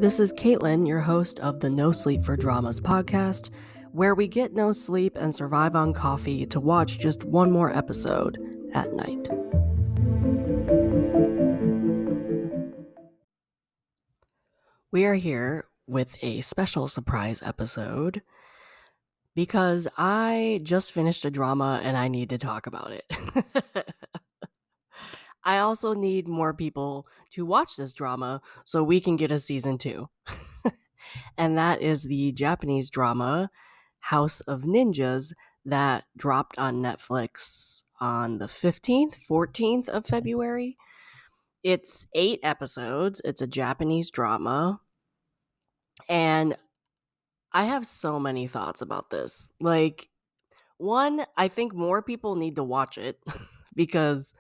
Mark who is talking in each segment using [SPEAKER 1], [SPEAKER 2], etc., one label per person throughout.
[SPEAKER 1] This is Caitlin, your host of the NoSleep4Dramas podcast, where we get no sleep and survive on coffee to watch just one more episode at night. We are here with a special surprise episode because I just finished a drama and I need to talk about it. I also need more people to watch this drama so we can get a season 2. And that is the Japanese drama House of Ninjas that dropped on Netflix on the 15th, 14th of February. It's 8 episodes. It's a Japanese drama. And I have so many thoughts about this. One, I think more people need to watch it because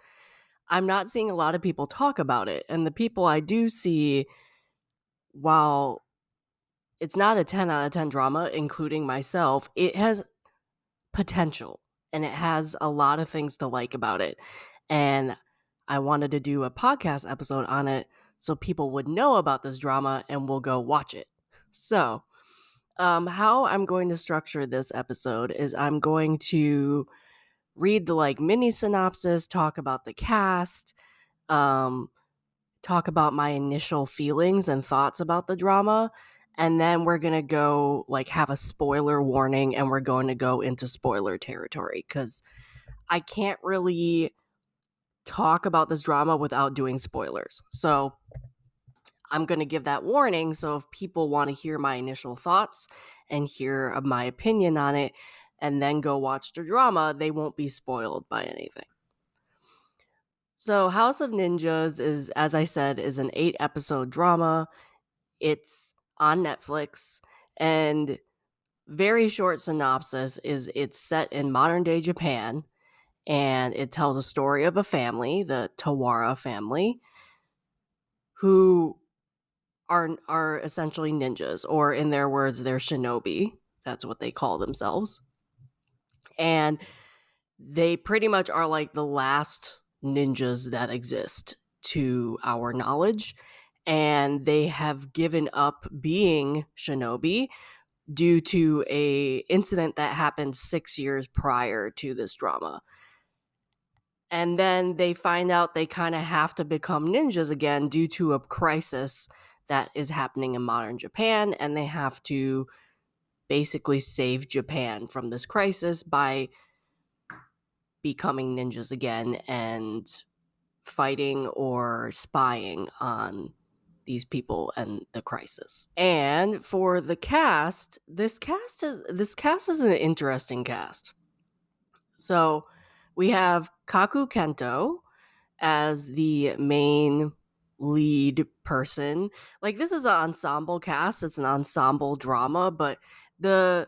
[SPEAKER 1] I'm not seeing a lot of people talk about it. And the people I do see, while it's not a 10 out of 10 drama, including myself, it has potential and it has a lot of things to like about it. And I wanted to do a podcast episode on it so people would know about this drama and will go watch it. So, how I'm going to structure this episode is I'm going to read the mini synopsis, talk about the cast, talk about my initial feelings and thoughts about the drama, and then we're going to go have a spoiler warning and we're going to go into spoiler territory because I can't really talk about this drama without doing spoilers. So I'm going to give that warning. So if people want to hear my initial thoughts and hear my opinion on it and then go watch the drama, they won't be spoiled by anything. So House of Ninjas is, as I said, is an 8-episode drama. It's on Netflix, and very short synopsis is it's set in modern day Japan, and it tells a story of a family, the Tawara family, who are essentially ninjas, or in their words, they're shinobi. That's what they call themselves. And they pretty much are like the last ninjas that exist to our knowledge. And they have given up being shinobi due to a incident that happened 6 years prior to this drama. And then they find out they kind of have to become ninjas again due to a crisis that is happening in modern Japan, and they have to basically save Japan from this crisis by becoming ninjas again and fighting or spying on these people and the crisis. And for the cast, this cast is an interesting cast. So we have Kaku Kento as the main lead person. This is an ensemble cast, it's an ensemble drama, but a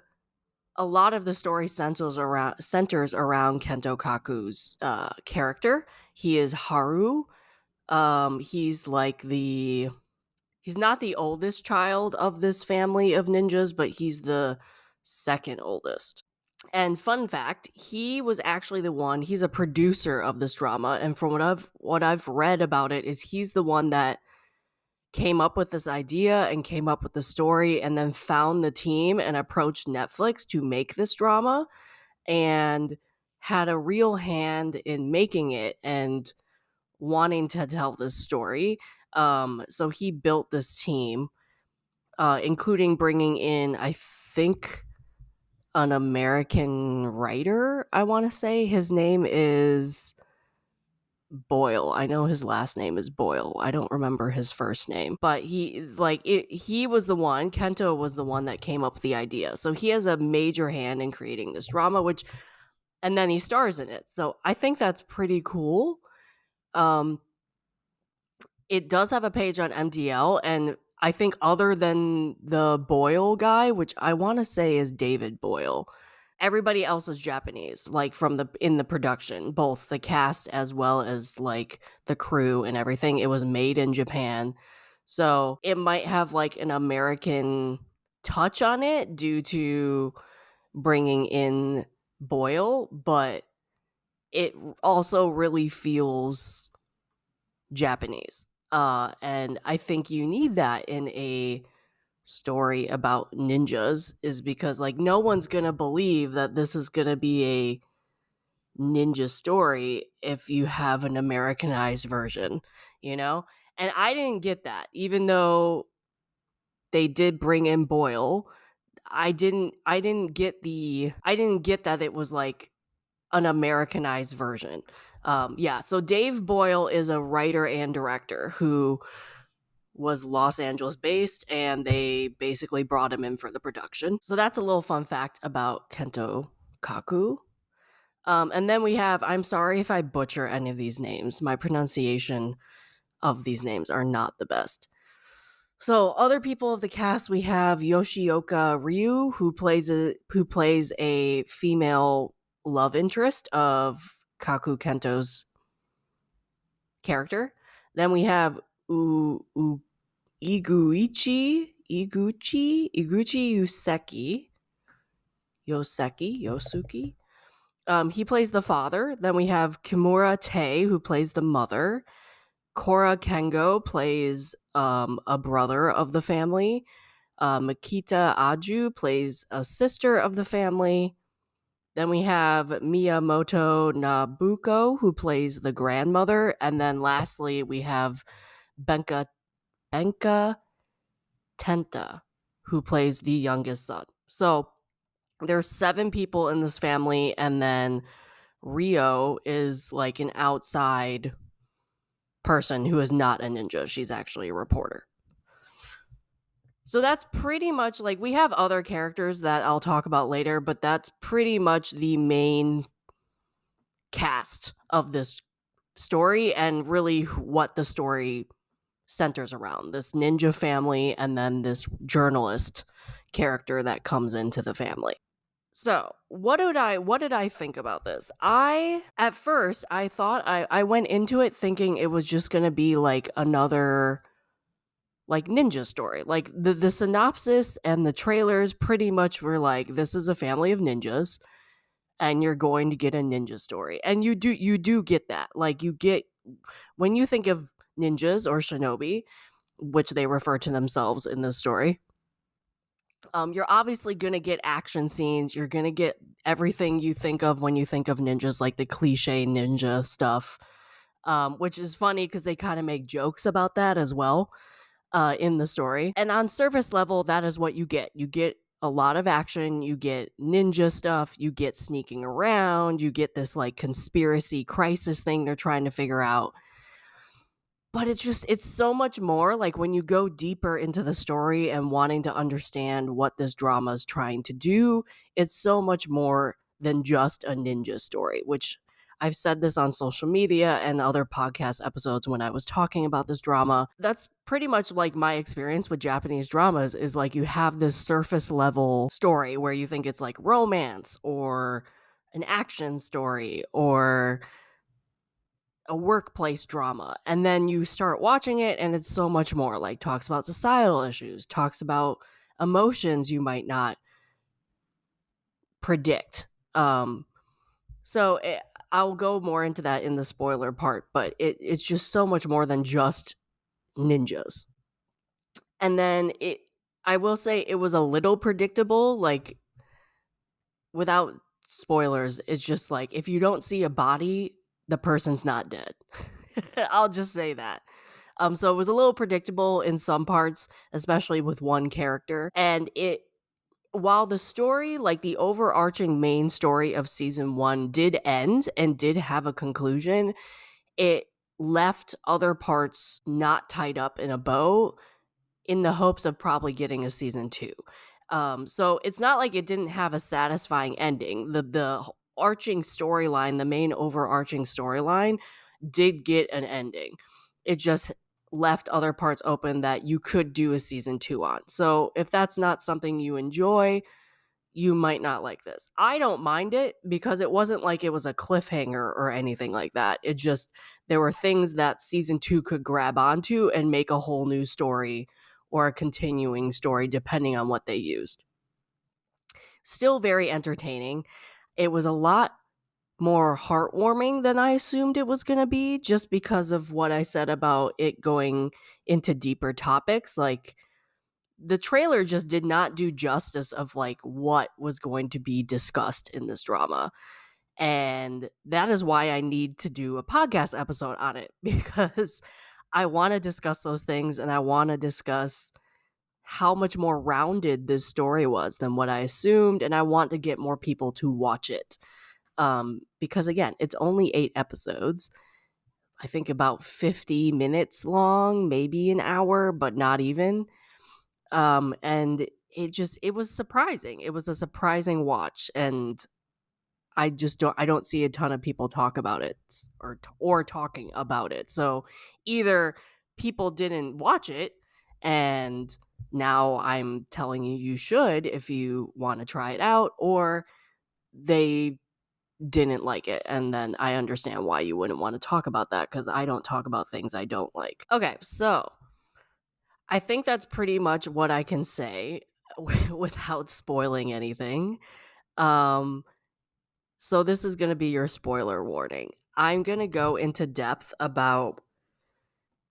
[SPEAKER 1] lot of the story centers around Kento Kaku's character. He is Haru. He's he's not the oldest child of this family of ninjas, but he's the second oldest. And fun fact, he was actually he's a producer of this drama, and from what I've read about it is he's the one that came up with this idea and came up with the story and then found the team and approached Netflix to make this drama and had a real hand in making it and wanting to tell this story. So he built this team, including bringing in, I think, an American writer, I want to say. His name is Boyle. I know his last name is Boyle. I don't remember his first name, but he was the one, Kento was the one that came up with the idea. So he has a major hand in creating this drama, and then he stars in it. So I think that's pretty cool. It does have a page on MDL, and I think other than the Boyle guy, which I want to say is David Boyle, everybody else is Japanese, in the production, both the cast as well as the crew and everything. It was made in Japan. So it might have an American touch on it due to bringing in Boyle, but it also really feels Japanese. And I think you need that in a story about ninjas, is because like no one's gonna believe that this is gonna be a ninja story if you have an Americanized version, you know? And I didn't get that, even though they did bring in Boyle. I didn't get that it was like an Americanized version. Yeah, so Dave Boyle is a writer and director who was Los Angeles based, and they basically brought him in for the production. So that's a little fun fact about Kento Kaku. And then we have, I'm sorry if I butcher any of these names. My pronunciation of these names are not the best. So other people of the cast, we have Yoshioka Ryu, who plays a female love interest of Kaku Kento's character. Then we have Iguchi Yosuki. He plays the father. Then we have Kimura Tae, who plays the mother. Kora Kengo plays a brother of the family. Makita Aju plays a sister of the family. Then we have Miyamoto Nabuko, who plays the grandmother. And then lastly, we have Benka Tenta, who plays the youngest son. So there's 7 people in this family, and then Rio is like an outside person who is not a ninja. She's actually a reporter. So that's pretty much like, we have other characters that I'll talk about later, but that's pretty much the main cast of this story, and really what the story centers around: this ninja family and then this journalist character that comes into the family. So what did I think about this? At first I thought I went into it thinking it was just gonna be like another like ninja story. Like the synopsis and the trailers pretty much were like, this is a family of ninjas and you're going to get a ninja story. And you do get that. Like, you get, when you think of ninjas or shinobi, which they refer to themselves in this story, you're obviously going to get action scenes. You're going to get everything you think of when you think of ninjas, like the cliche ninja stuff, which is funny because they kind of make jokes about that as well in the story. And on surface level, that is what you get. You get a lot of action, you get ninja stuff, you get sneaking around, you get this like conspiracy crisis thing they're trying to figure out. But it's so much more. Like, when you go deeper into the story and wanting to understand what this drama is trying to do, it's so much more than just a ninja story, which I've said this on social media and other podcast episodes when I was talking about this drama. That's pretty much like my experience with Japanese dramas, is like, you have this surface level story where you think it's like romance or an action story or a workplace drama, and then you start watching it and it's so much more. Like, talks about societal issues, talks about emotions you might not predict. I'll go more into that in the spoiler part, but it's just so much more than just ninjas. And then I will say it was a little predictable. Like, without spoilers, it's just like, if you don't see a body, the person's not dead. I'll just say that. So it was a little predictable in some parts, especially with one character. And while the story, like the overarching main story of season 1, did end and did have a conclusion, it left other parts not tied up in a bow, in the hopes of probably getting a season 2. So it's not like it didn't have a satisfying ending. The arching storyline, the main overarching storyline, did get an ending. It just left other parts open that you could do a season 2 on. So if that's not something you enjoy, you might not like this. I don't mind it because it wasn't like it was a cliffhanger or anything like that. It just, there were things that season 2 could grab onto and make a whole new story or a continuing story, depending on what they used. Still very entertaining. It was a lot more heartwarming than I assumed it was going to be, just because of what I said about it going into deeper topics. Like, the trailer just did not do justice of like what was going to be discussed in this drama. And that is why I need to do a podcast episode on it, because I want to discuss those things, and I want to discuss how much more rounded this story was than what I assumed, and I want to get more people to watch it. Because again, it's only 8 episodes. I think about 50 minutes long, maybe an hour, but not even. And it was surprising. It was a surprising watch, and I don't see a ton of people talk about it or talking about it. So either people didn't watch it, and now I'm telling you should if you want to try it out, or they didn't like it, and then I understand why you wouldn't want to talk about that, because I don't talk about things I don't like. Okay, so I think that's pretty much what I can say without spoiling anything. Um, so this is going to be your spoiler warning. I'm going to go into depth about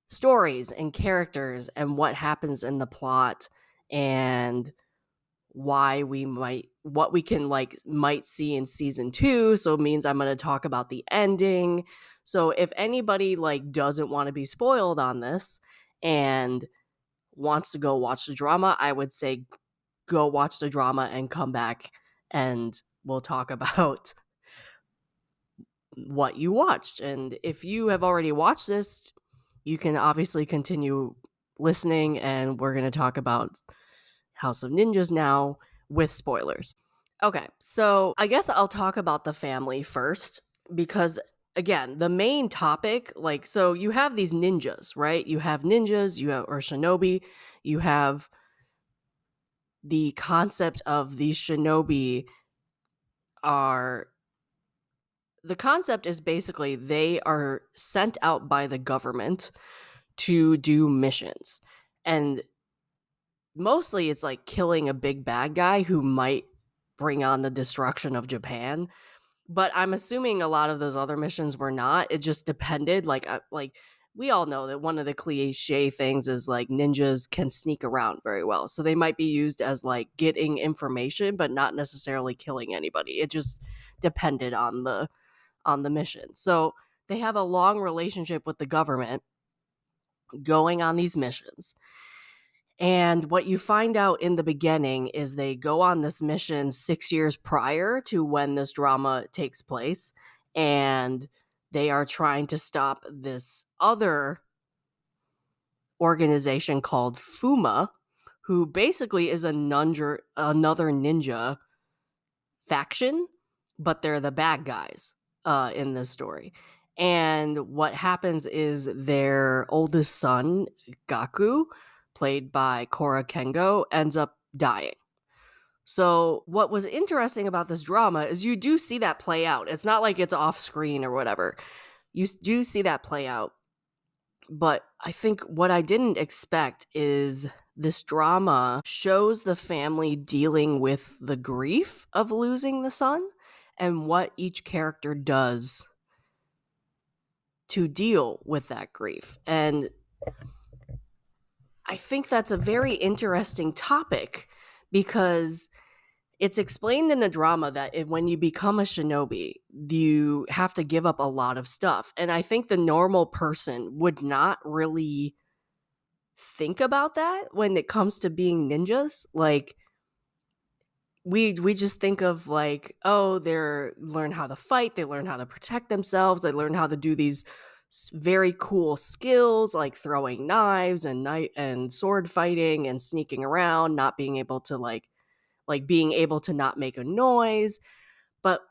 [SPEAKER 1] stories and characters and what happens in the plot, and why what we can might see in season 2. So it means I'm going to talk about the ending. So if anybody doesn't want to be spoiled on this and wants to go watch the drama, I would say go watch the drama and come back, and we'll talk about what you watched. And if you have already watched this, you can obviously continue listening, and we're going to talk about House of Ninjas now with spoilers. Okay, so I guess I'll talk about the family first, because again, the main topic, so you have these ninjas, right? You have ninjas, or shinobi, you have the concept of these shinobi the concept is basically they are sent out by the government to do missions. And mostly it's like killing a big bad guy who might bring on the destruction of Japan. But I'm assuming a lot of those other missions were not. It just depended. Like we all know that one of the cliche things is like ninjas can sneak around very well. So they might be used as like getting information, but not necessarily killing anybody. It just depended on the mission. So they have a long relationship with the government going on these missions. And what you find out in the beginning is they go on this mission 6 years prior to when this drama takes place. And they are trying to stop this other organization called Fuma, who basically is another ninja faction, but they're the bad guys in this story. And what happens is their oldest son, Gaku, played by Kora Kengo, ends up dying. So what was interesting about this drama is you do see that play out. It's not like it's off screen or whatever. You do see that play out. But I think what I didn't expect is this drama shows the family dealing with the grief of losing the son and what each character does to deal with that grief. And I think that's a very interesting topic, because it's explained in the drama that when you become a shinobi, you have to give up a lot of stuff. And I think the normal person would not really think about that when it comes to being ninjas. Like, we just think of like, oh, they learn how to fight, they learn how to protect themselves, they learn how to do these very cool skills like throwing knives and sword fighting and sneaking around, not being able to like being able to not make a noise. But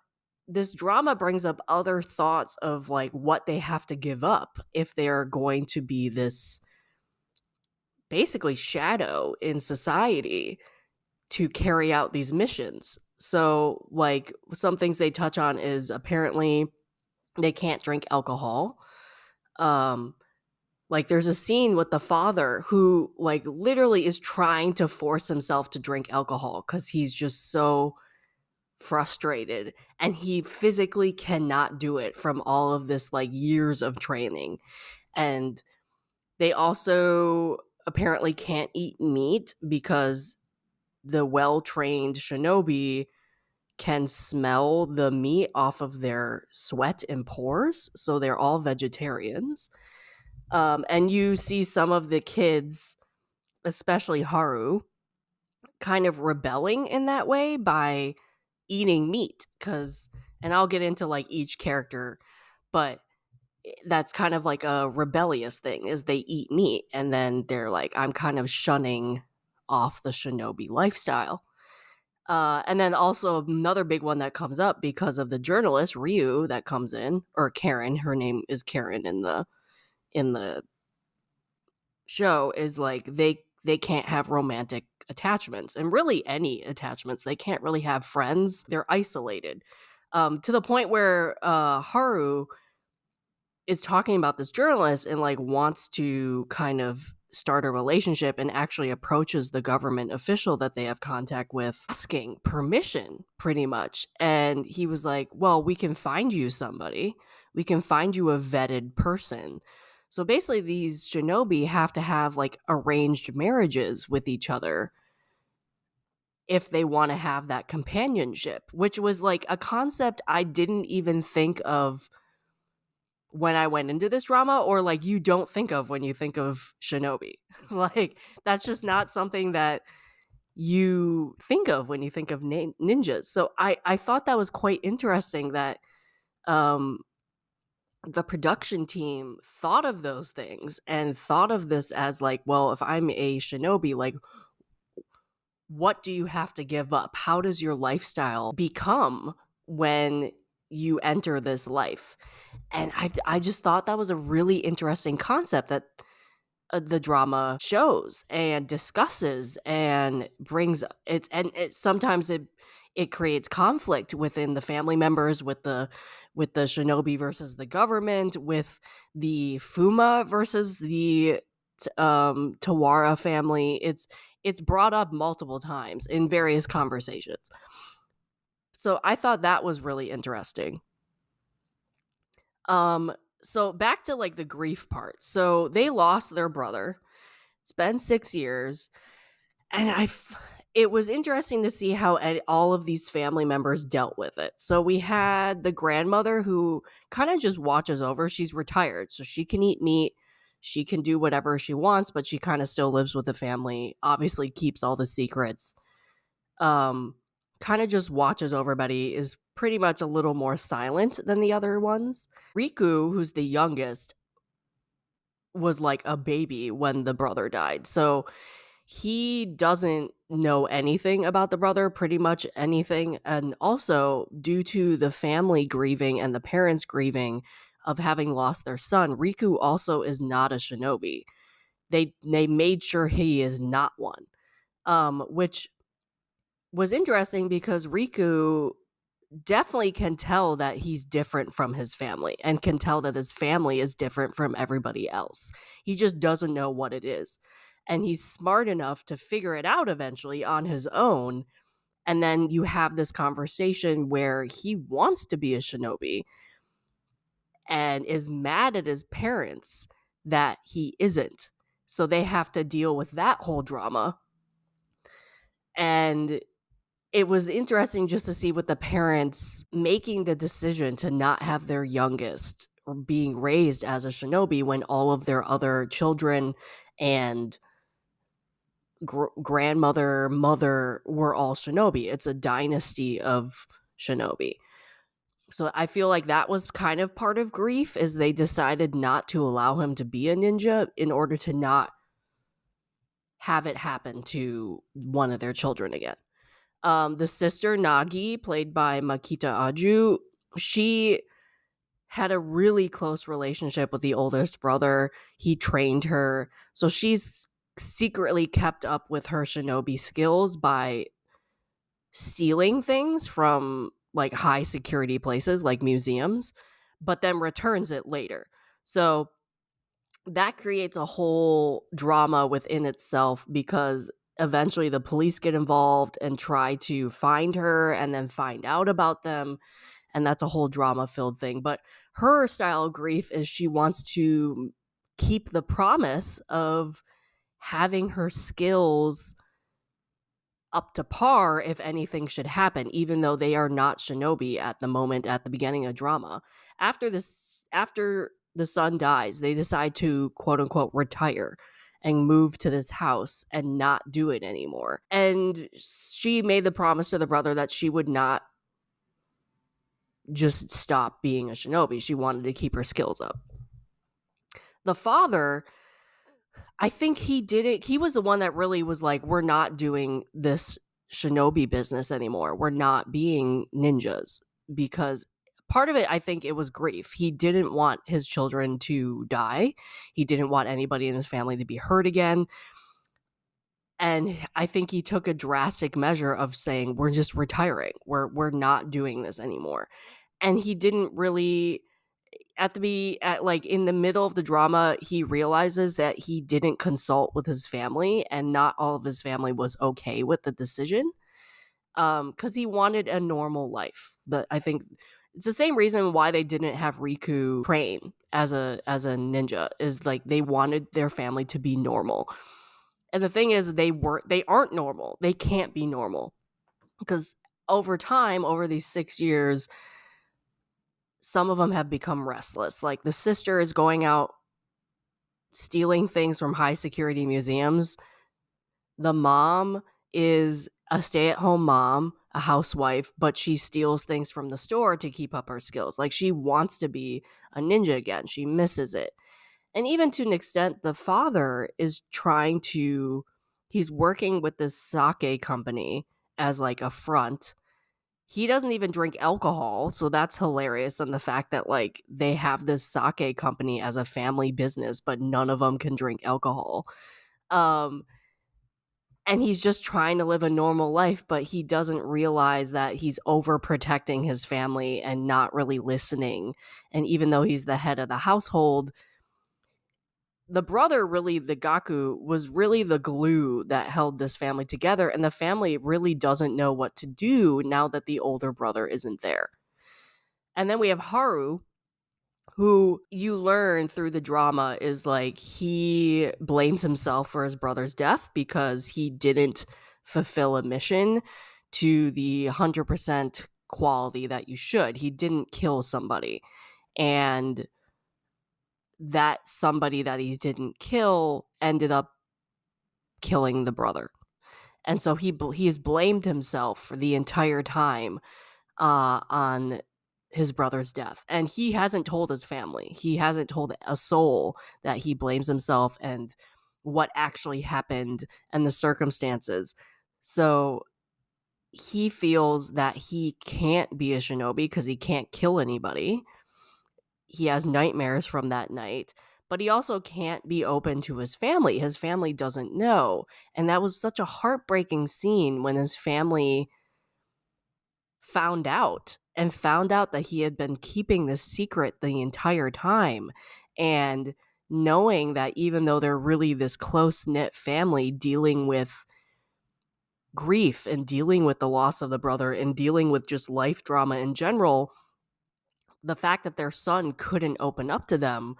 [SPEAKER 1] this drama brings up other thoughts of like what they have to give up if they are going to be this basically shadow in society to carry out these missions. So like some things they touch on is apparently they can't drink alcohol. Like there's a scene with the father who like literally is trying to force himself to drink alcohol because he's just so frustrated, and he physically cannot do it from all of this like years of training. And they also apparently can't eat meat because the well-trained shinobi can smell the meat off of their sweat and pores, so they're all vegetarians. And you see some of the kids, especially Haru, kind of rebelling in that way by eating meat. And I'll get into like each character, but that's kind of like a rebellious thing, is they eat meat and then they're like, I'm kind of shunning off the shinobi lifestyle. And then also another big one that comes up because of the journalist Ryu that comes in, or Karen, her name is Karen in the show, is like they can't have romantic attachments, and really any attachments. They can't really have friends. They're isolated. To the point where Haru is talking about this journalist and like wants to kind of start a relationship, and actually approaches the government official that they have contact with, asking permission pretty much. And he was like, well, we can find you somebody. We can find you a vetted person. So basically these shinobi have to have like arranged marriages with each other if they want to have that companionship, which was like a concept I didn't even think of when I went into this drama, or like you don't think of when you think of shinobi. Like that's just not something that you think of when you think of ninjas. So I thought that was quite interesting that um the production team thought of those things and thought of this as like, well, if I'm a shinobi, like what do you have to give up? How does your lifestyle become when you enter this life? And I just thought that was a really interesting concept that the drama shows and discusses and brings it. And sometimes it creates conflict within the family members, with the shinobi versus the government, with the Fuma versus the Tawara family. It's brought up multiple times in various conversations. So I thought that was really interesting. So back to like the grief part. So they lost their brother. It's been 6 years, and it was interesting to see how all of these family members dealt with it. So we had the grandmother who kind of just watches over. She's retired, so she can eat meat. She can do whatever she wants, but she kind of still lives with the family, obviously keeps all the secrets. Kind of just watches over everybody, is pretty much a little more silent than the other ones. Riku, who's the youngest, was like a baby when the brother died. So he doesn't know anything about the brother, pretty much anything. And also, due to the family grieving and the parents grieving of having lost their son, Riku also is not a shinobi. They made sure he is not one, which was interesting because Riku definitely can tell that he's different from his family, and can tell that his family is different from everybody else. He just doesn't know what it is. And he's smart enough to figure it out eventually on his own. And then you have this conversation where he wants to be a shinobi and is mad at his parents that he isn't. So they have to deal with that whole drama. And it was interesting just to see with the parents making the decision to not have their youngest being raised as a shinobi when all of their other children and grandmother, mother were all shinobi. It's a dynasty of shinobi. So I feel like that was kind of part of grief, is they decided not to allow him to be a ninja in order to not have it happen to one of their children again. The sister Nagi, played by Makita Aju, she had a really close relationship with the oldest brother. He trained her, so she's secretly kept up with her shinobi skills by stealing things from like high security places like museums, but then returns it later. So that creates a whole drama within itself, because eventually the police get involved and try to find her and then find out about them. And that's a whole drama-filled thing. But her style of grief is she wants to keep the promise of having her skills up to par if anything should happen, even though they are not shinobi at the moment at the beginning of drama. After the son dies, they decide to quote unquote retire and move to this house and not do it anymore. And she made the promise to the brother that she would not just stop being a shinobi. She wanted to keep her skills up. The father, I think he did it. He was the one that really was like, we're not doing this shinobi business anymore. We're not being ninjas, because part of it, I think it was grief. He didn't want his children to die. He didn't want anybody in his family to be hurt again. And I think he took a drastic measure of saying, we're just retiring. We're not doing this anymore. And he didn't really in the middle of the drama, he realizes that he didn't consult with his family, and not all of his family was okay with the decision, because he wanted a normal life. But I think it's the same reason why they didn't have Riku train as a ninja, is like they wanted their family to be normal. And the thing is, they aren't normal. They can't be normal, because over time, over these 6 years, some of them have become restless. Like the sister is going out stealing things from high security museums. The mom is a stay-at-home mom, a housewife, but she steals things from the store to keep up her skills. Like she wants to be a ninja again. She misses it. And even to an extent, the father is he's working with this sake company as like a front. He doesn't even drink alcohol, so that's hilarious. And the fact that like they have this sake company as a family business, but none of them can drink alcohol. And he's just trying to live a normal life, but he doesn't realize that he's overprotecting his family and not really listening. And even though he's the head of the household, the brother, really, the Gaku, was really the glue that held this family together, and the family really doesn't know what to do now that the older brother isn't there. And then we have Haru, who you learn through the drama is like he blames himself for his brother's death because he didn't fulfill a mission to the 100% quality that you should. He didn't kill somebody. And that somebody that he didn't kill ended up killing the brother. And so he has blamed himself for the entire time on his brother's death. And he hasn't told his family. He hasn't told a soul that he blames himself and what actually happened and the circumstances. So he feels that he can't be a shinobi because he can't kill anybody. He has nightmares from that night, but he also can't be open to his family. His family doesn't know. And that was such a heartbreaking scene when his family found out that he had been keeping this secret the entire time. And knowing that even though they're really this close-knit family dealing with grief and dealing with the loss of the brother and dealing with just life drama in general, the fact that their son couldn't open up to them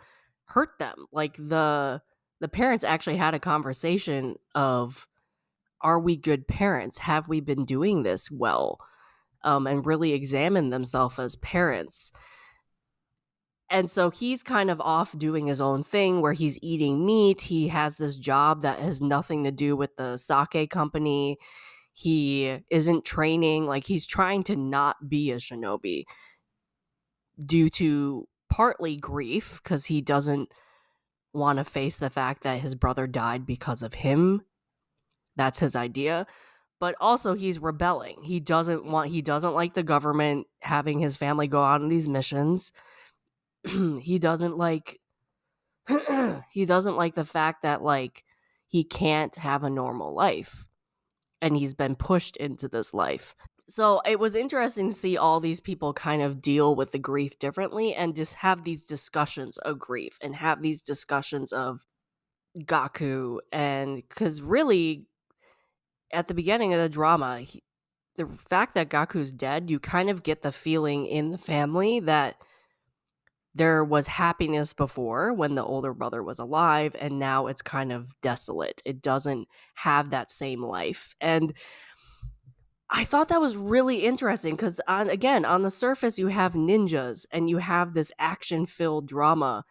[SPEAKER 1] hurt them. Like the parents actually had a conversation of, are we good parents? Have we been doing this well? And really examine themselves as parents. And so he's kind of off doing his own thing where he's eating meat. He has this job that has nothing to do with the sake company. He isn't training. Like he's trying to not be a shinobi due to partly grief because he doesn't want to face the fact that his brother died because of him. That's his idea. But also he's rebelling. He doesn't like the government having his family go out on these missions. He doesn't like the fact that like he can't have a normal life and he's been pushed into this life. So it was interesting to see all these people kind of deal with the grief differently and just have these discussions of grief and have these discussions of Gaku. And because really at the beginning of the drama, the fact that Gaku's dead, you kind of get the feeling in the family that there was happiness before when the older brother was alive, and now it's kind of desolate. It doesn't have that same life. And I thought that was really interesting because, on the surface, you have ninjas and you have this action filled drama,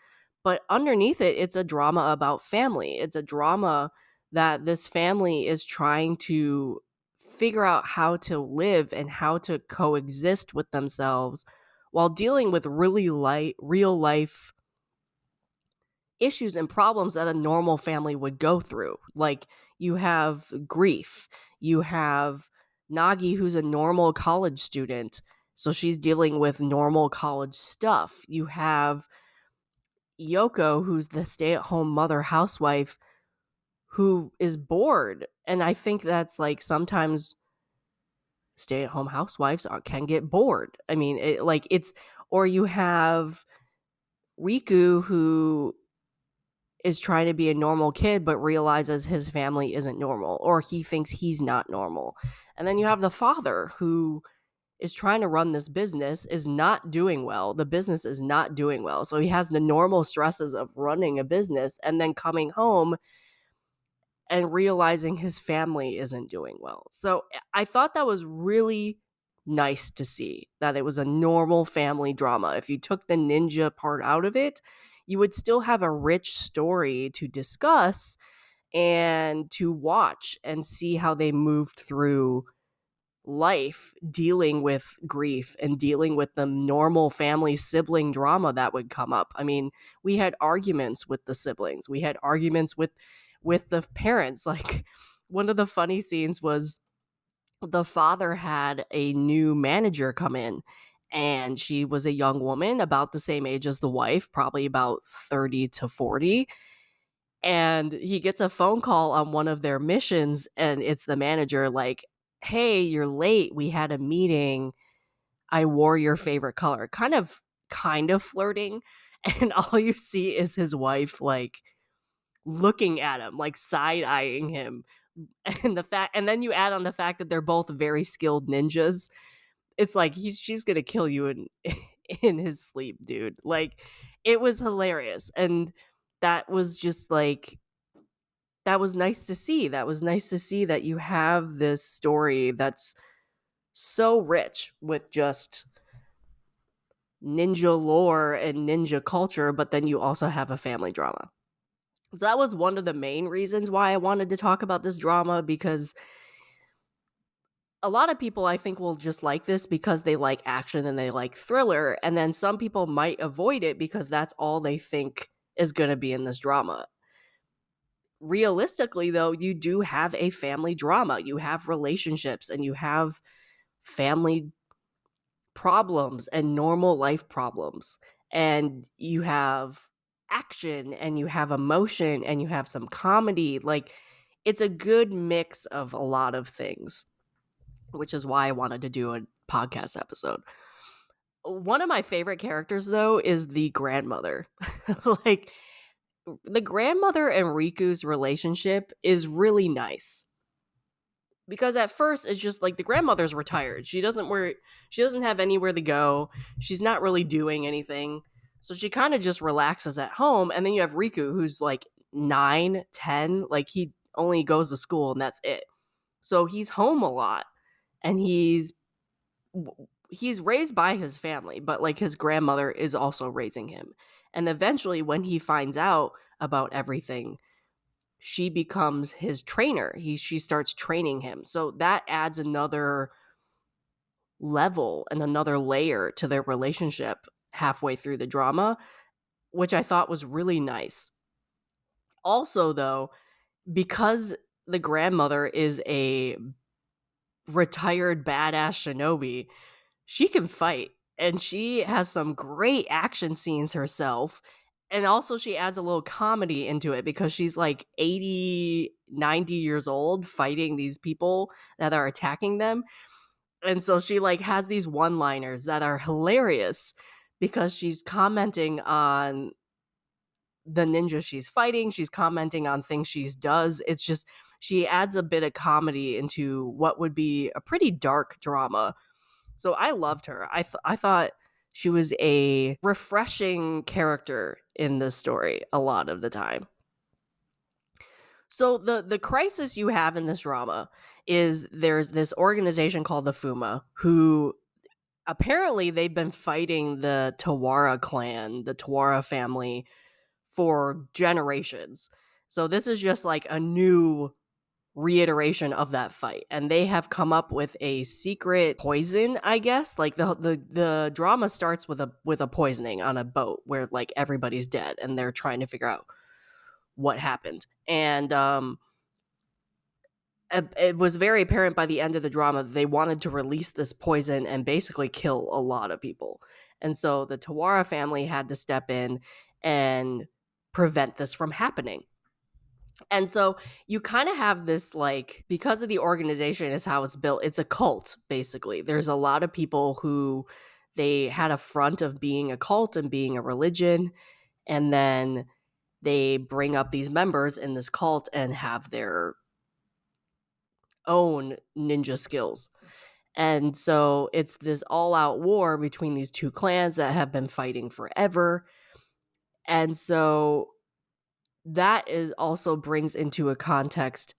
[SPEAKER 1] but underneath it, it's a drama about family. It's a drama that this family is trying to figure out how to live and how to coexist with themselves while dealing with really real life issues and problems that a normal family would go through. Like, you have grief, you have Nagi, who's a normal college student, so she's dealing with normal college stuff. You have Yoko, who's the stay-at-home mother housewife who is bored. And I think that's like sometimes stay-at-home housewives can get bored. I mean, or you have Riku, who is trying to be a normal kid but realizes his family isn't normal, or he thinks he's not normal. And then you have the father who is trying to run this business, is not doing well. The business is not doing well. So he has the normal stresses of running a business and then coming home and realizing his family isn't doing well. So I thought that was really nice to see, that it was a normal family drama. If you took the ninja part out of it, you would still have a rich story to discuss and to watch and see how they moved through life, dealing with grief and dealing with the normal family sibling drama that would come up. I mean, we had arguments with the siblings. We had arguments with the parents. Like, one of the funny scenes was the father had a new manager come in, and she was a young woman about the same age as the wife, probably about 30 to 40. And he gets a phone call on one of their missions, and it's the manager, like, "Hey, you're late. We had a meeting. I wore your favorite color." Kind of flirting. And all you see is his wife, like, looking at him, like side eyeing him. And then you add on the fact that they're both very skilled ninjas. It's like she's gonna kill you in in his sleep, dude. Like, it was hilarious. And that was just like, that was nice to see. That was nice to see that you have this story that's so rich with just ninja lore and ninja culture, but then you also have a family drama. So that was one of the main reasons why I wanted to talk about this drama, because a lot of people, I think, will just like this because they like action and they like thriller, and then some people might avoid it because that's all they think is going to be in this drama. Realistically, though, you do have a family drama. You have relationships and you have family problems and normal life problems. And you have action and you have emotion and you have some comedy. Like, it's a good mix of a lot of things, which is why I wanted to do a podcast episode. One of my favorite characters, though, is the grandmother. Like, the grandmother and Riku's relationship is really nice. Because at first it's just like the grandmother's retired. She doesn't have anywhere to go. She's not really doing anything. So she kind of just relaxes at home. And then you have Riku, who's like 9, 10. Like, he only goes to school and that's it. So he's home a lot. And he's raised by his family, but like his grandmother is also raising him. And eventually, when he finds out about everything, she becomes his trainer. She starts training him. So that adds another level and another layer to their relationship halfway through the drama, which I thought was really nice. Also, though, because the grandmother is a retired badass shinobi, she can fight, and she has some great action scenes herself. And also, she adds a little comedy into it because she's like 80, 90 years old fighting these people that are attacking them. And so she like has these one-liners that are hilarious because she's commenting on the ninja she's fighting. She's commenting on things she does. It's just she adds a bit of comedy into what would be a pretty dark drama. So I loved her. I thought she was a refreshing character in this story a lot of the time. So the crisis you have in this drama is there's this organization called the Fuma who apparently they've been fighting the Tawara clan, the Tawara family for generations. So this is just like a new reiteration of that fight, and they have come up with a secret poison, I guess. Like the drama starts with a poisoning on a boat where like everybody's dead and they're trying to figure out what happened. And it was very apparent by the end of the drama they wanted to release this poison and basically kill a lot of people. And so the Tawara family had to step in and prevent this from happening. And so you kind of have this, like, because of the organization is how it's built, it's a cult, basically. There's a lot of people who they had a front of being a cult and being a religion, and then they bring up these members in this cult and have their own ninja skills. And so it's this all-out war between these two clans that have been fighting forever. And so that is also brings into a context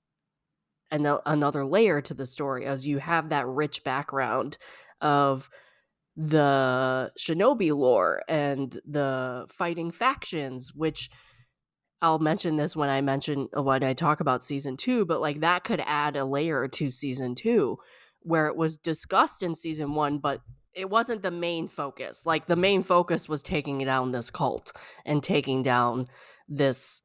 [SPEAKER 1] and another layer to the story, as you have that rich background of the shinobi lore and the fighting factions, which I'll mention this when I talk about season 2, but like that could add a layer to season 2 where it was discussed in season 1, but it wasn't the main focus. Like the main focus was taking down this cult and taking down this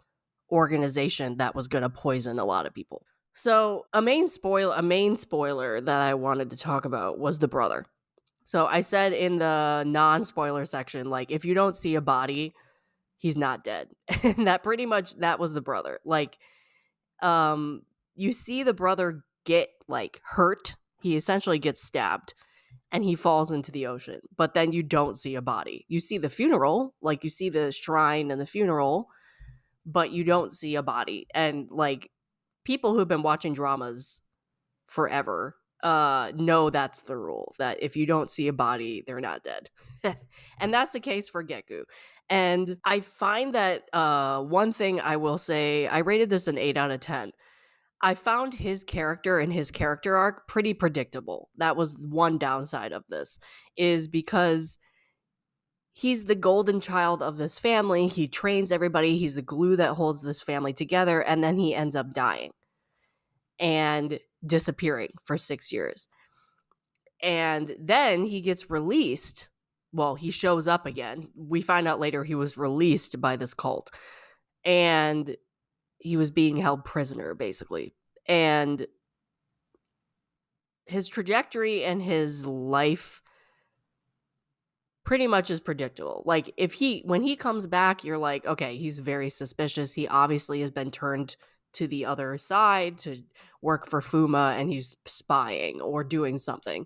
[SPEAKER 1] organization that was going to poison a lot of people. So a main spoiler that I wanted to talk about was the brother. So I said in the non-spoiler section, like, if you don't see a body, he's not dead. And that was the brother. Like, you see the brother get like hurt. He essentially gets stabbed and he falls into the ocean. But then you don't see a body. You see the funeral, like you see the shrine and the funeral, but you don't see a body. And like people who've been watching dramas forever know that's the rule, that if you don't see a body, they're not dead. And that's the case for Geku. And I find that one thing I will say, I rated this an 8 out of 10. I found his character and his character arc pretty predictable. That was one downside of this, is because he's the golden child of this family. He trains everybody. He's the glue that holds this family together. And then he ends up dying and disappearing for 6 years. And then he gets released. Well, he shows up again. We find out later he was released by this cult. And he was being held prisoner, basically. And his trajectory and his life pretty much is predictable. Like, when he comes back, you're like, okay, he's very suspicious. He obviously has been turned to the other side to work for Fuma, and he's spying or doing something.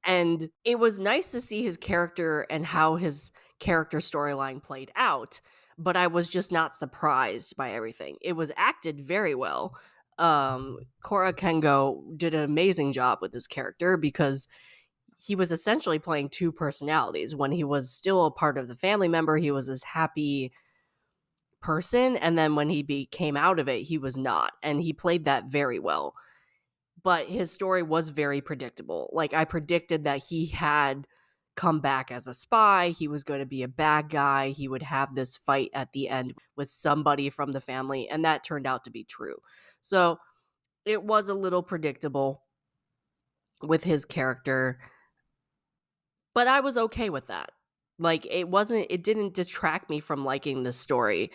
[SPEAKER 1] And it was nice to see his character and how his character storyline played out, but I was just not surprised by everything. It was acted very well. Kora Kengo did an amazing job with this character because he was essentially playing two personalities. When he was still a part of the family member, he was this happy person, and then when he came out of it, he was not, and he played that very well. But his story was very predictable. Like, I predicted that he had come back as a spy. He was going to be a bad guy. He would have this fight at the end with somebody from the family, and that turned out to be true. So it was a little predictable with his character, but I was okay with that. Like, it didn't detract me from liking this story.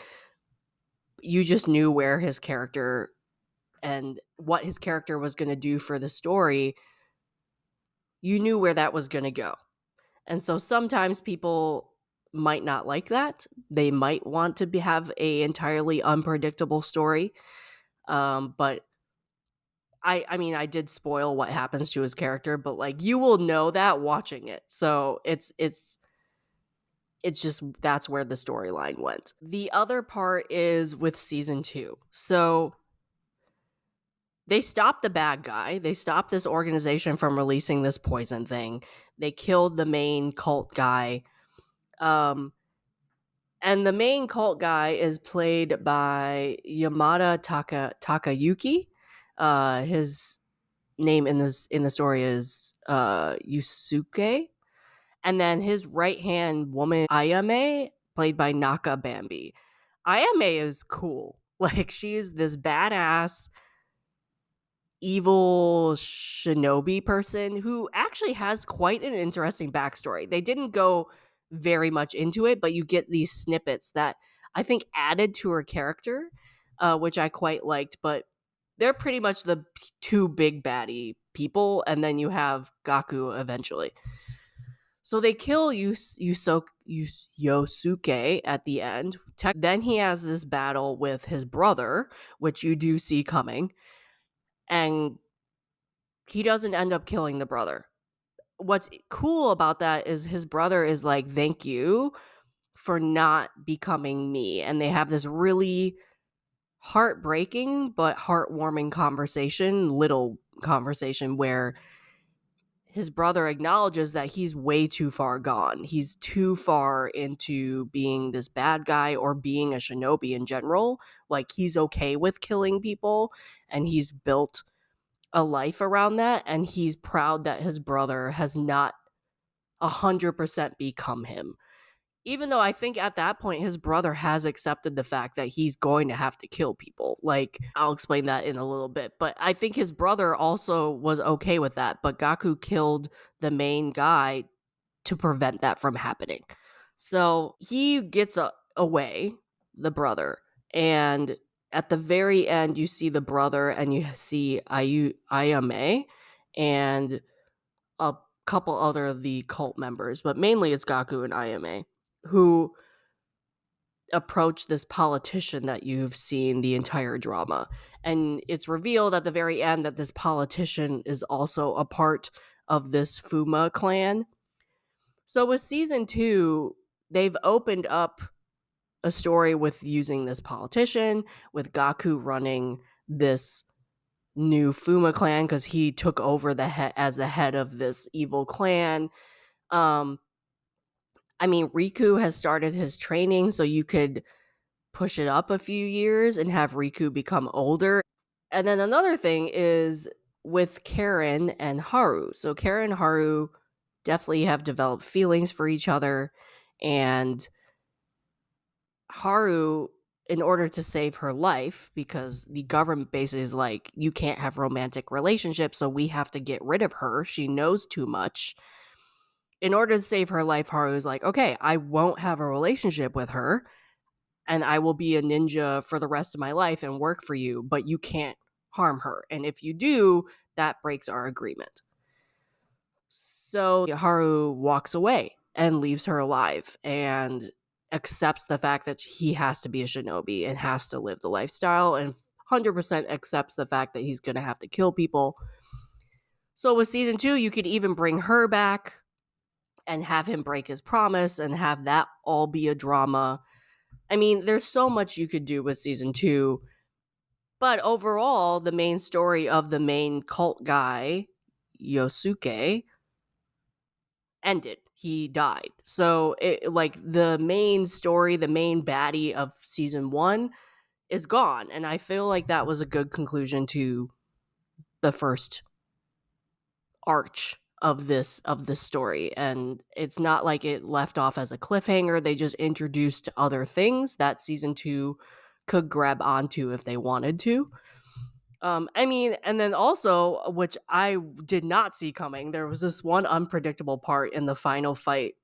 [SPEAKER 1] You just knew where his character and what his character was going to do for the story. You knew where that was going to go. And so sometimes people might not like that. They might want to have a entirely unpredictable story. But I mean, I did spoil what happens to his character, but like, you will know that watching it. So it's just, that's where the storyline went. The other part is with season 2. So They stopped the bad guy. They stopped this organization from releasing this poison thing. They killed the main cult guy. And the main cult guy is played by Yamada Takayuki. His name in the story is Yusuke. And then his right hand woman, Ayame, played by Naka Bambi. Ayame is cool. Like, she's this badass evil shinobi person who actually has quite an interesting backstory. They didn't go very much into it, but you get these snippets that I think added to her character, which I quite liked. But they're pretty much the two big baddie people, and then you have Gaku eventually. So they kill Yosuke at the end. Then he has this battle with his brother, which you do see coming. And he doesn't end up killing the brother. What's cool about that is his brother is like, thank you for not becoming me. And they have this really heartbreaking but heartwarming little conversation where his brother acknowledges that he's way too far gone. He's too far into being this bad guy or being a shinobi in general. Like, he's okay with killing people, and he's built a life around that, and he's proud that his brother has not 100% become him. Even though I think at that point his brother has accepted the fact that he's going to have to kill people. Like, I'll explain that in a little bit, but I think his brother also was okay with that, but Gaku killed the main guy to prevent that from happening. So he gets away, the brother, and at the very end you see the brother and you see Ayame and a couple other of the cult members, but mainly it's Gaku and Ayame who approach this politician that you've seen the entire drama. And it's revealed at the very end that this politician is also a part of this Fuma clan. So with season 2, they've opened up a story with using this politician, with Gaku running this new Fuma clan because he took over as the head of this evil clan. I mean, Riku has started his training, so you could push it up a few years and have Riku become older. And then another thing is with Karen and Haru. So Karen and Haru definitely have developed feelings for each other, and Haru, in order to save her life, because the government basically is like, you can't have romantic relationships, so we have to get rid of her. She knows too much. In order to save her life, Haru's like, okay, I won't have a relationship with her, and I will be a ninja for the rest of my life and work for you, but you can't harm her. And if you do, that breaks our agreement. So Haru walks away and leaves her alive and accepts the fact that he has to be a shinobi and has to live the lifestyle, and 100% accepts the fact that he's going to have to kill people. So with season 2, you could even bring her back and have him break his promise and have that all be a drama. I mean, there's so much you could do with season 2. But overall, the main story of the main cult guy, Yosuke, ended. He died. So, the main story, the main baddie of season 1 is gone. And I feel like that was a good conclusion to the first arch of this story. And it's not like it left off as a cliffhanger. They just introduced other things that season 2 could grab onto if they wanted to. I mean, and then also, which I did not see coming, there was this one unpredictable part in the final fight.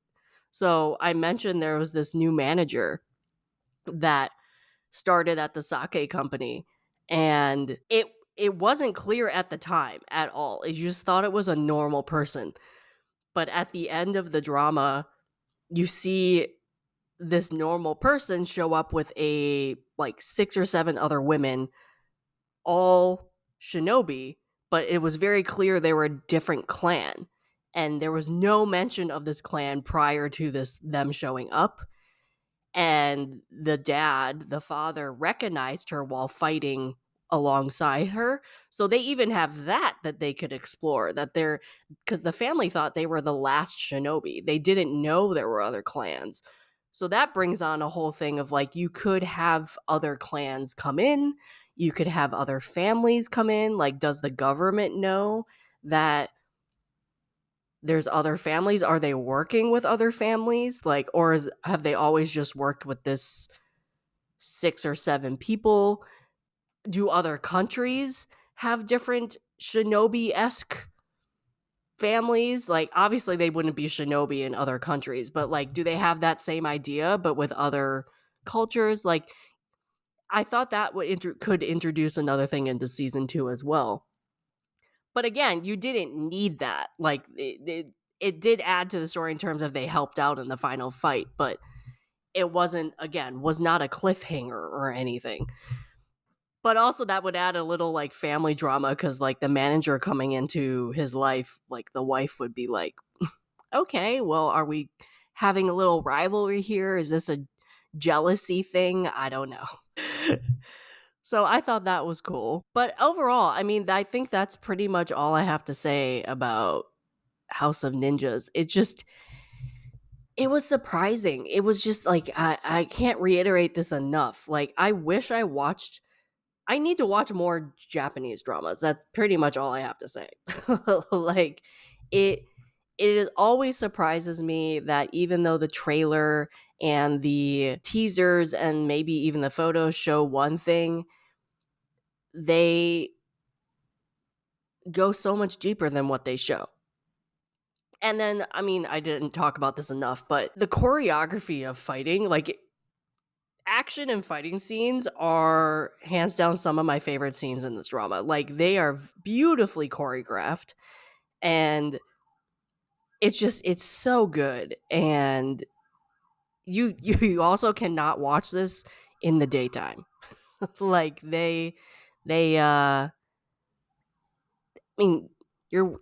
[SPEAKER 1] So I mentioned there was this new manager that started at the sake company, and it wasn't clear at the time at all. You just thought it was a normal person. But at the end of the drama, you see this normal person show up with like 6 or 7 other women, all shinobi, but it was very clear they were a different clan. And there was no mention of this clan prior to them showing up. And the father, recognized her while fighting alongside her. So they even have that they could explore, that they're, because the family thought they were the last shinobi. They didn't know there were other clans. So that brings on a whole thing of like, you could have other clans come in, you could have other families come in. Like, does the government know that there's other families? Are they working with other families? Like, or have they always just worked with this 6 or 7 people? Do other countries have different shinobi-esque families? Like, obviously, they wouldn't be shinobi in other countries, but, like, do they have that same idea, but with other cultures? Like, I thought that would could introduce another thing into season 2 as well. But again, you didn't need that. Like, it did add to the story in terms of they helped out in the final fight, but it wasn't, again, was not a cliffhanger or anything. But also that would add a little, like, family drama, because, like, the manager coming into his life, like, the wife would be like, "Okay, well, are we having a little rivalry here? Is this a jealousy thing? I don't know." So I thought that was cool. But overall, I mean, I think that's pretty much all I have to say about House of Ninjas. It was surprising. It was just like, I can't reiterate this enough. Like, I need to watch more Japanese dramas. That's pretty much all I have to say. Like, it it always surprises me that even though the trailer and the teasers and maybe even the photos show one thing, they go so much deeper than what they show. And then, I mean, I didn't talk about this enough, but the choreography of fighting, like, action and fighting scenes are hands down some of my favorite scenes in this drama. Like, they are beautifully choreographed, and it's so good. And you also cannot watch this in the daytime. Like, I mean, you're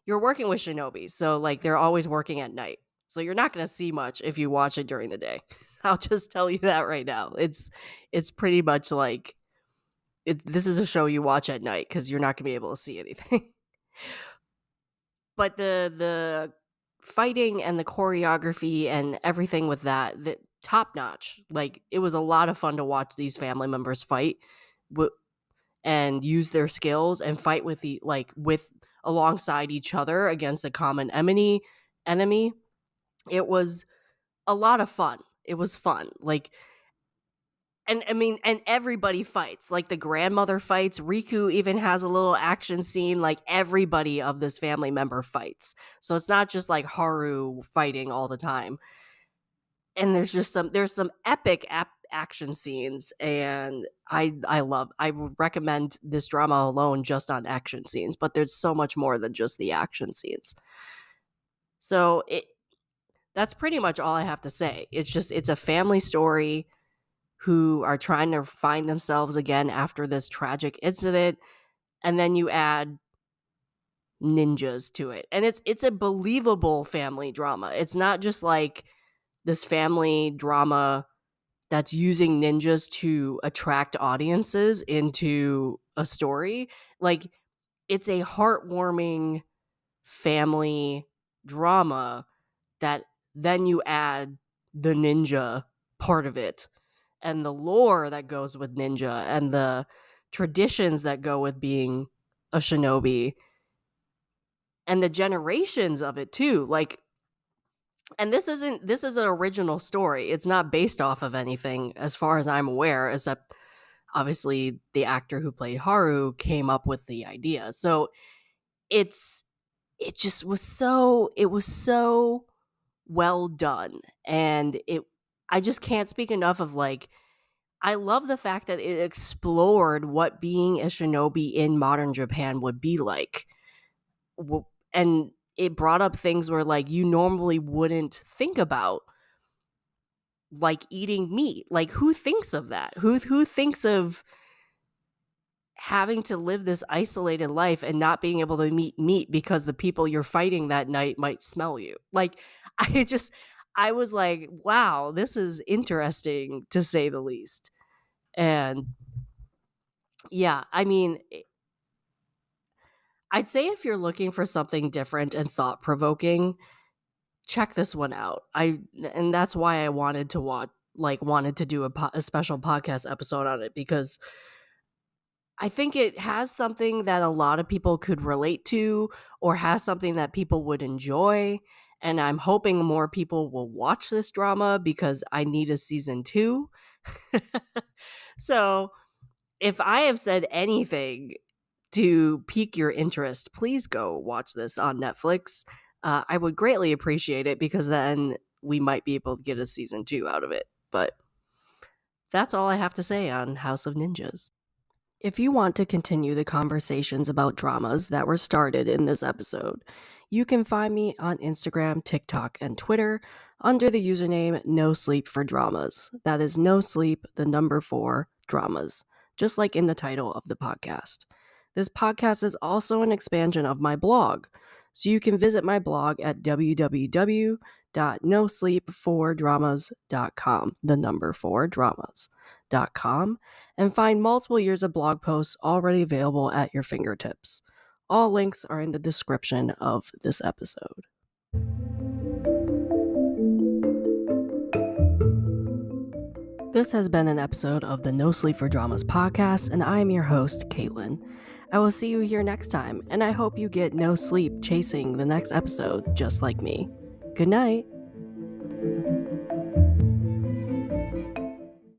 [SPEAKER 1] you're working with shinobi, so, like, they're always working at night. So you're not gonna see much if you watch it during the day. I'll just tell you that right now. It's pretty much like, this is a show you watch at night, because you're not gonna be able to see anything. But the fighting and the choreography and everything with that, the top notch. Like, it was a lot of fun to watch these family members fight, w- and use their skills and fight with with alongside each other against a common enemy. It was a lot of fun. It was fun. Like, and I mean, and everybody fights. Like, the grandmother fights. Riku even has a little action scene. Like, everybody of this family member fights. So it's not just like Haru fighting all the time. And there's some epic action scenes, and I would recommend this drama alone just on action scenes, but there's so much more than just the action scenes. So that's pretty much all I have to say. It's a family story who are trying to find themselves again after this tragic incident, and then you add ninjas to it. And it's a believable family drama. It's not just like this family drama that's using ninjas to attract audiences into a story. Like, it's a heartwarming family drama that then you add the ninja part of it, and the lore that goes with ninja, and the traditions that go with being a shinobi, and the generations of it too. Like, and this is an original story. It's not based off of anything as far as I'm aware, except obviously the actor who played Haru came up with the idea. So it's it was so well done. And I just can't speak enough of, like, I love the fact that it explored what being a shinobi in modern Japan would be like. And it brought up things where, like, you normally wouldn't think about, like eating meat. Like, who thinks of that? Who thinks of having to live this isolated life and not being able to eat meat because the people you're fighting that night might smell you? Like, I was like, wow, this is interesting, to say the least. And Yeah, I mean, I'd say if you're looking for something different and thought-provoking, check this one out. And that's why I wanted to wanted to do a special podcast episode on it, because I think it has something that a lot of people could relate to, or has something that people would enjoy. And I'm hoping more people will watch this drama because I need a season 2. So, if I have said anything to pique your interest, please go watch this on Netflix. I would greatly appreciate it, because then we might be able to get a season 2 out of it. But that's all I have to say on House of Ninjas. If you want to continue the conversations about dramas that were started in this episode, you can find me on Instagram, TikTok, and Twitter under the username NoSleep4Dramas. That is no sleep, the number 4 dramas, just like in the title of the podcast. This podcast is also an expansion of my blog, so you can visit my blog at www.NoSleep4Dramas.com, the number 4 dramas.com, and find multiple years of blog posts already available at your fingertips. All links are in the description of this episode. This has been an episode of the No Sleep for Dramas podcast, and I am your host, Caitlin. I will see you here next time, and I hope you get no sleep chasing the next episode just like me. Good night.